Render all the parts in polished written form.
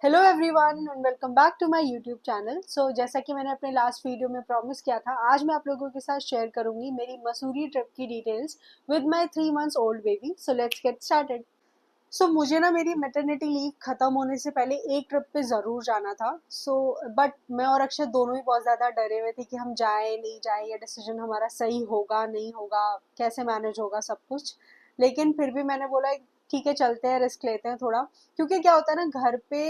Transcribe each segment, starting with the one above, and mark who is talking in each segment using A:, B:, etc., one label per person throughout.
A: Hello everyone and welcome back to my YouTube channel. जैसा कि मैंने अपने लास्ट वीडियो में प्रॉमिस किया था, आज मैं आप लोगों के साथ शेयर करूंगी मेरी मसूरी ट्रिप की details with my 3 months old baby. So let's get started. मुझे ना मेरी मैटरनिटी लीव खत्म होने से पहले एक ट्रिप पे ज़रूर जाना था। बट मैं और अक्षय दोनों ही बहुत ज़्यादा डरे हुए थे कि हम जाएं नहीं जाएं, या डिसीजन हमारा सही होगा नहीं होगा, कैसे मैनेज होगा सब कुछ। लेकिन फिर भी मैंने बोला ठीक है चलते हैं, रिस्क लेते हैं थोड़ा। क्योंकि क्या होता है ना, घर पे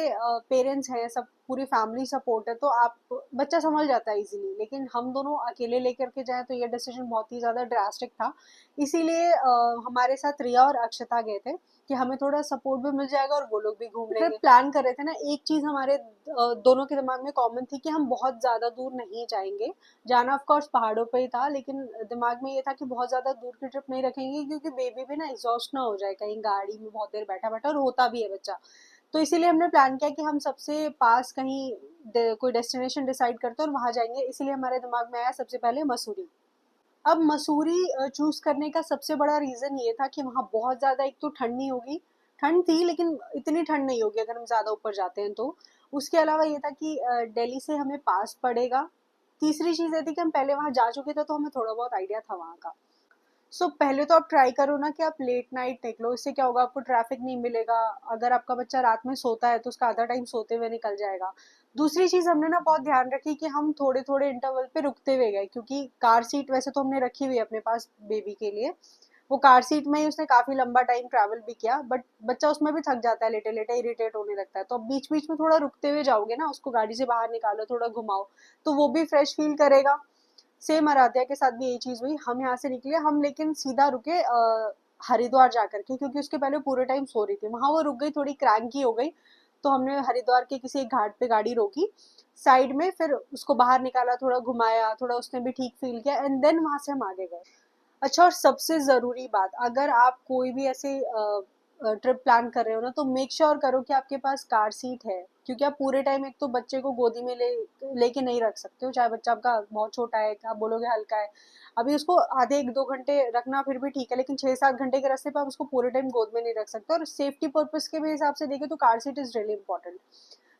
A: पेरेंट्स हैं, सब पूरी फैमिली सपोर्ट है, तो आप बच्चा संभल जाता है इजीली। लेकिन हम दोनों अकेले लेकर के जाएं तो ये डिसीजन बहुत ही ज़्यादा ड्रास्टिक था। इसीलिए हमारे साथ रिया और अक्षता गए थे कि हमें थोड़ा सपोर्ट भी मिल जाएगा और वो लोग भी घूम लेंगे। प्लान कर रहे थे ना, एक चीज हमारे दोनों के दिमाग में कॉमन थी कि हम बहुत ज्यादा दूर नहीं जाएंगे। जाना ऑफ कोर्स पहाड़ों पे ही था, लेकिन दिमाग में ये था कि बहुत ज्यादा दूर की ट्रिप नहीं रखेंगे, क्योंकि बेबी भी ना एग्जॉस्ट ना हो जाए कहीं गाड़ी में बहुत देर बैठा बैठा, और होता भी है बच्चा। तो इसीलिए हमने प्लान किया कि हम सबसे पास कहीं कोई डेस्टिनेशन डिसाइड करते हैं और वहां जाएंगे। इसीलिए हमारे दिमाग में आया सबसे पहले मसूरी। अब मसूरी चूज करने का सबसे बड़ा रीजन ये था कि वहाँ बहुत ज्यादा, एक तो ठंड नहीं होगी, ठंड थी लेकिन इतनी ठंड नहीं होगी अगर हम ज्यादा ऊपर जाते हैं तो। उसके अलावा ये था कि दिल्ली से हमें पास पड़ेगा। तीसरी चीज ये थी कि हम पहले वहां जा चुके थे तो हमें थोड़ा बहुत आइडिया था वहाँ का। पहले तो आप ट्राई करो ना कि आप लेट नाइट निकलो। इससे क्या होगा, आपको ट्रैफिक नहीं मिलेगा। अगर आपका बच्चा रात में सोता है तो उसका आधा टाइम सोते हुए निकल जाएगा। दूसरी चीज हमने ना बहुत ध्यान रखी कि हम थोड़े थोड़े इंटरवल पे रुकते हुए गए, क्योंकि कार सीट वैसे तो हमने रखी हुई है अपने पास बेबी के लिए। वो कार सीट में ही उसने काफी लंबा टाइम ट्रैवल भी किया, बट बच्चा उसमें भी थक जाता है, लेटे लेटे इरिटेट होने लगता है। तो अब बीच बीच में थोड़ा रुकते हुए जाओगे ना, उसको गाड़ी से बाहर निकालो, थोड़ा घुमाओ, तो वो भी फ्रेश फील करेगा। सेम आराध्या के साथ भी यही चीज हुई। हम यहाँ से निकले, हम लेकिन सीधा रुके हरिद्वार जाकर के, क्योंकि उसके पहले पूरे टाइम सो रही थी। वहां वो रुक गई, थोड़ी क्रैंकी हो गई, तो हमने हरिद्वार के किसी एक घाट पे गाड़ी रोकी साइड में, फिर उसको बाहर निकाला, थोड़ा घुमाया, थोड़ा उसने भी ठीक फील किया, एंड देन वहां से हम आगे गए। अच्छा, और सबसे ज़रूरी बात, अगर आप कोई भी ऐसे ट्रिप प्लान कर रहे हो ना, तो मेक श्योर करो कि आपके पास कार सीट है। क्योंकि आप पूरे टाइम एक तो बच्चे को गोदी में लेके नहीं रख सकते हो, चाहे बच्चा आपका बहुत छोटा है, आप बोलोगे हल्का है। अभी उसको आधे 1-2 घंटे रखना फिर भी ठीक है, लेकिन 6-7 घंटे के रास्ते पे आप उसको पूरे टाइम गोद में नहीं रख सकते। और सेफ्टी पर्पज के भी हिसाब से देखें तो car seat is really important.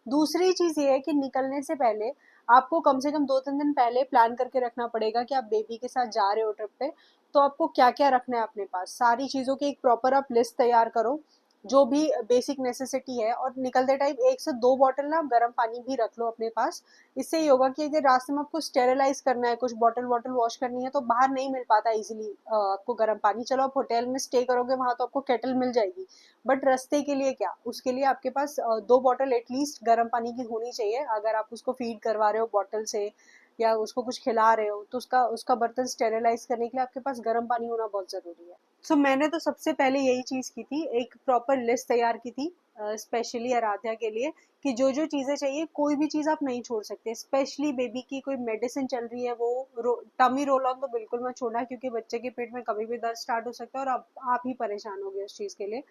A: दूसरी चीज ये है कि निकलने से पहले आपको कम से कम 2-3 दिन पहले प्लान करके रखना पड़ेगा कि आप बेबी के साथ जा रहे हो ट्रिप पे। तो आपको क्या क्या रखना है अपने पास, सारी चीजों की एक प्रॉपर आप लिस्ट तैयार करो, जो भी बेसिक नेसेसिटी है। और निकलते टाइम 1 से 2 बॉटल ना गर्म पानी भी रख लो अपने पास। इससे ये होगा कि अगर रास्ते में आपको स्टेरिलाइज करना है, कुछ बॉटल वॉटल वॉश करनी है, तो बाहर नहीं मिल पाता इजीली आपको गर्म पानी। चलो आप होटल में स्टे करोगे, वहां तो आपको केटल मिल जाएगी, बट रास्ते के लिए क्या, उसके लिए आपके पास 2 बॉटल एटलीस्ट गर्म पानी की होनी चाहिए। अगर आप उसको फीड करवा रहे हो बॉटल से, या उसको कुछ खिला रहे हो, तो उसका उसका बर्तन स्टेरिलाइज करने के लिए आपके पास गर्म पानी होना बहुत जरूरी है। मैंने तो सबसे पहले यही चीज की थी, एक प्रॉपर लिस्ट तैयार की थी स्पेशली आराध्या के लिए, कि जो जो चीजें चाहिए, कोई भी चीज आप नहीं छोड़ सकते। स्पेशली बेबी की कोई मेडिसिन चल रही है, वो टमी रोल ऑन तो बिल्कुल मत छोड़ना, क्योंकि बच्चे के पेट में कभी भी दर्द स्टार्ट हो सकता है और आप ही परेशान होगे उस चीज के लिए।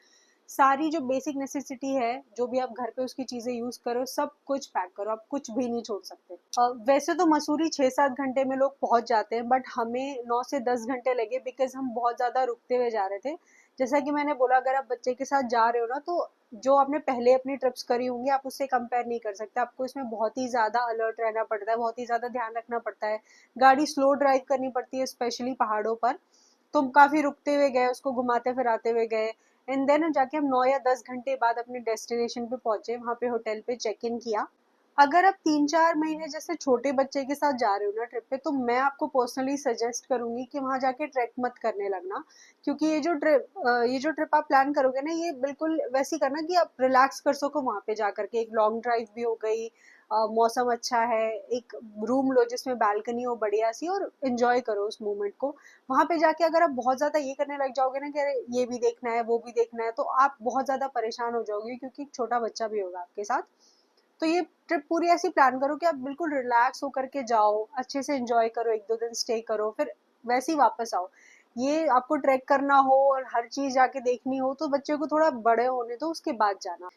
A: सारी जो बेसिक नेसेसिटी है, जो भी आप घर पे उसकी चीजें यूज करो, सब कुछ पैक करो, आप कुछ भी नहीं छोड़ सकते। वैसे तो मसूरी 6-7 घंटे में लोग पहुंच जाते हैं, बट हमें 9 से 10 घंटे लगे, बिकॉज हम बहुत ज्यादा रुकते हुए जा रहे थे। जैसा कि मैंने बोला, अगर आप बच्चे के साथ जा रहे हो ना, तो जो आपने पहले अपनी ट्रिप्स करी होंगी आप उससे कंपेयर नहीं कर सकते। आपको इसमें बहुत ही ज्यादा अलर्ट रहना पड़ता है, बहुत ही ज्यादा ध्यान रखना पड़ता है, गाड़ी स्लो ड्राइव करनी पड़ती है स्पेशली पहाड़ों पर। तो हम काफी रुकते हुए गए, उसको घुमाते फिराते हुए गए, एंड देन जाके हम 9 या 10 घंटे बाद अपने डेस्टिनेशन पे पहुंचे, वहां पे होटल पे चेक इन किया। अगर आप 3-4 महीने जैसे छोटे बच्चे के साथ जा रहे हो ना ट्रिप पे, तो मैं आपको पर्सनली सजेस्ट करूंगी कि वहां जाके ट्रैक मत करने लगना। क्योंकि ये जो ट्रिप आप प्लान करोगे ना, ये बिल्कुल वैसी करना कि आप रिलैक्स कर सको वहां पे जाकर के। एक लॉन्ग ड्राइव भी हो गई, मौसम अच्छा है, एक रूम लो जिसमें बालकनी हो बढ़िया सी, और एंजॉय करो उस मोमेंट को। वहां पे जाके अगर आप बहुत ज्यादा ये करने लग जाओगे ना कि अरे ये भी देखना है वो भी देखना है, तो आप बहुत ज्यादा परेशान हो जाओगे, क्योंकि एक छोटा बच्चा भी होगा आपके साथ। तो ये ट्रिप पूरी ऐसी प्लान करो कि आप बिल्कुल रिलैक्स होकर के जाओ, अच्छे से एंजॉय करो, 1-2 दिन स्टे करो, फिर वैसे ही वापस आओ। ये आपको ट्रैक करना हो और हर चीज जाके देखनी हो, तो बच्चे को थोड़ा बड़े होने दो, उसके बाद जाना।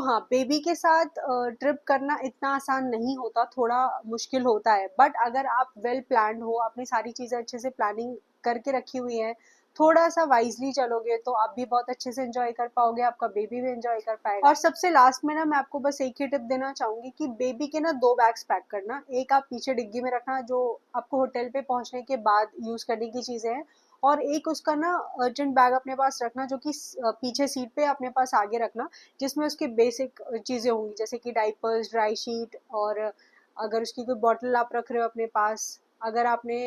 A: हाँ, बेबी के साथ ट्रिप करना इतना आसान नहीं होता, थोड़ा मुश्किल होता है। बट अगर आप वेल प्लान्ड हो, आपने सारी चीजें अच्छे से प्लानिंग करके रखी हुई है, थोड़ा सा वाइजली चलोगे तो आप भी बहुत अच्छे से एंजॉय कर पाओगे, आपका बेबी भी एंजॉय कर पाएगा। और सबसे लास्ट में ना मैं आपको बस एक ही टिप देना चाहूंगी कि बेबी के ना 2 बैग्स पैक करना। एक आप पीछे डिग्गी में रखना जो आपको होटल पे पहुंचने के बाद यूज करने की चीजें हैं, और एक उसका ना अर्जेंट बैग अपने पास रखना जो कि पीछे सीट पे अपने पास आगे रखना, जिसमें उसकी बेसिक चीजें होंगी जैसे कि डाइपर्स, ड्राई शीट, और अगर उसकी कोई बॉटल आप रख रहे हो अपने पास, अगर आपने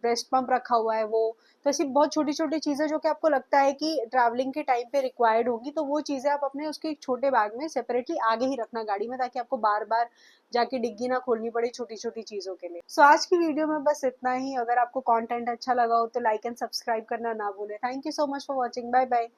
A: ब्रेस्ट पंप रखा हुआ है वो, तो ऐसी बहुत छोटी छोटी चीजें जो कि आपको लगता है कि ट्रैवलिंग के टाइम पे रिक्वायर्ड होगी, तो वो चीजें आप अपने उसके एक छोटे बैग में सेपरेटली आगे ही रखना गाड़ी में, ताकि आपको बार बार जाके डिग्गी ना खोलनी पड़े छोटी छोटी चीजों के लिए। सो आज की वीडियो में बस इतना ही। अगर आपको कंटेंट अच्छा लगा हो तो लाइक एंड सब्सक्राइब करना ना भूलें। Thank you so much for watching. Bye bye.